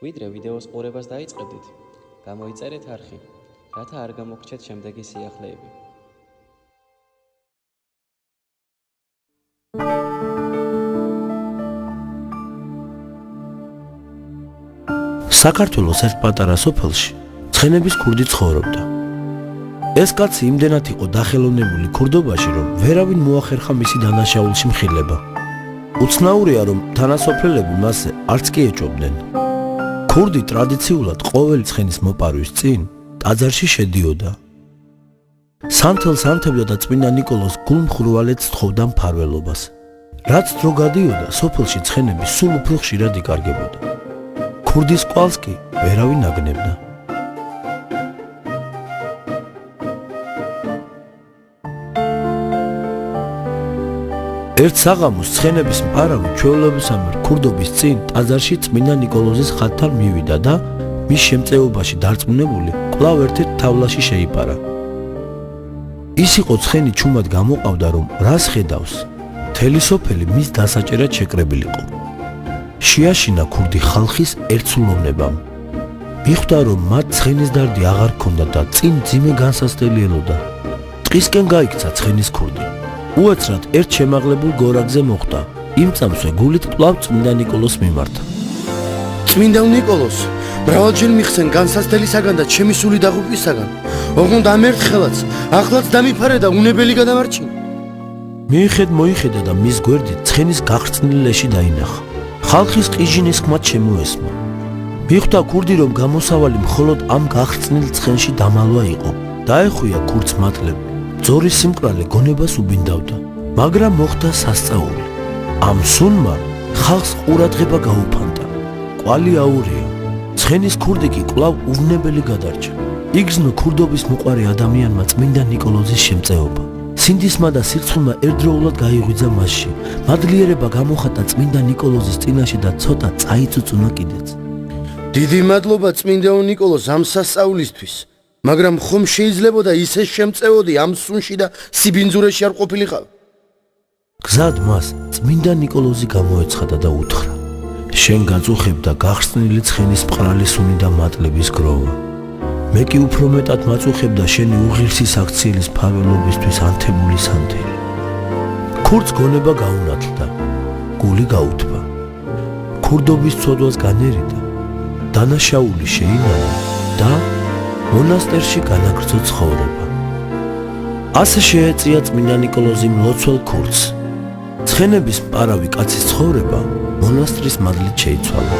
ვიდრე ვიდეოს ყურებას დაიწყებდით, გამოიწერეთ არხი, რათა არ გამოგრჩეთ შემდეგი სიახლეები. საქართველოს ერთ პატარა სოფელში ცხენების ქურდი ცხოვრობდა. ეს კაცი იმდენად იყო დახელოვნებული ქურდობაში, რომ ვერავინ მოახერხა მისი დანაშაულში მხილება. უცნაურია, რომ თანასოფლელები მასზე არც კი ეჭვობდნენ. ქურდი ტრადიციულად ყოველი ცხენის მოპარვის წინ ტაძარში შედიოდა. სანთელს და წმინდა ნიკოლოზ გულმხურვალედს თხოვდა მფარველობას. რაც დრო გადიოდა, სოფელში ცხენები სულ უფრო ხშირად იკარგებოდა. ქურდის კვალს კი ვერავინ აგნებდა. ერთ საღამოს ცხენების მფარავი ჩვეულებისამებრ ქურდობის წინ ტაძარში წმინდა ნიკოლოზის ხატთან მივიდა და მის შემწეობაში დარწმუნებული კვლავ ერთ-ერთ თავლაში შეიპარა. ის იყო ცხენი ჩუმად გამოყავდა, რომ რას ხედავს, მთელი სოფელი მის დასაჭერად შეკრებილიყო. შეაშინა ქურდი ხალხის ერთსულოვნებამ. მიხვდა, რომ მათ ცხენის დარდი აღარ ჰქონდათ და წინ ძიმე განსასწრელი ელოდა. ტყისკენ გაიქცა ცხენის ქურდი. უეცრად ერთ შემაღლებულ გორაგზე მოხვდა. იმ წამსვე გულით კვლავ წმინდა ნიკოლოზს მიმართა. წმინდა ნიკოლოზ, მრავალჯერ მიხსენ განსასწრელისაგან და ჩემი სული დაღუპვისაგან. ოღონდ ამერთხელაც, ახლაც დამიფარე და უნებელი გადამარჩინე. მოიხედა და მის გვერდით ცხენის გახრწნილი ლეში დაინახა. ხალხის ყიჟინის ხმად შემოესმა. მიხვდა ქურდი, რომ გამოსავალი მხოლოდ ამ გახრწნილ ცხენში დამალვა იყო. დაეხვია ქურდს მატლები. ძორის სიმკრალე გონებას უბინდავდა, მაგრამ მოხდა სასწაული. ამ სუნმა ხალხს ყურადღება გაუფანტა. კვალი აურია. ცხენის ქურდი კი კვლავ უვნებელი გადარჩა. იგრძნო ქურდობის მოყვარე ადამიანმა წმინდა ნიკოლოზის შემწეობა. სინდისმა და სირცხვილმა ერთდროულად გაიღვიძა მასში. მადლიერება გამოხატა წმინდა ნიკოლოზის წინაშე და ცოტა წაიწუწუნა კიდეც. დიდი მადლობა წმინდა ნიკოლოზ ამ სასწაულისთვის. მაგრამ ხომ შეიძლებოდა ისე შემწეოდი ამ სუნში და სიბინძურეში არ ყოფილიყავ? გზად მას წმინდა ნიკოლოზი გამოეცხადა და უთხრა: შენ გაწუხებდა გახრწნილი ცხენის მყრალი სუნი და მატლების გროვა. მე კი უფრო მეტად მაწუხებდა შენი უღირსი საქციელის ფაველობისთვის ანთებული სანთელი. ქურდს გონება გაუნათლდა, გული გაუთბა. ქურდობის ცოდვას განერიდა, დანაშაული შეინანა და მონასტერში განაგრძო ცხოვრება. ასე შეეწია წმინდა ნიკოლოზი მლოცველ ქურდს. ცხენების მპარავი კაცის ცხოვრება მონასტრის მადლით შეიცვალა.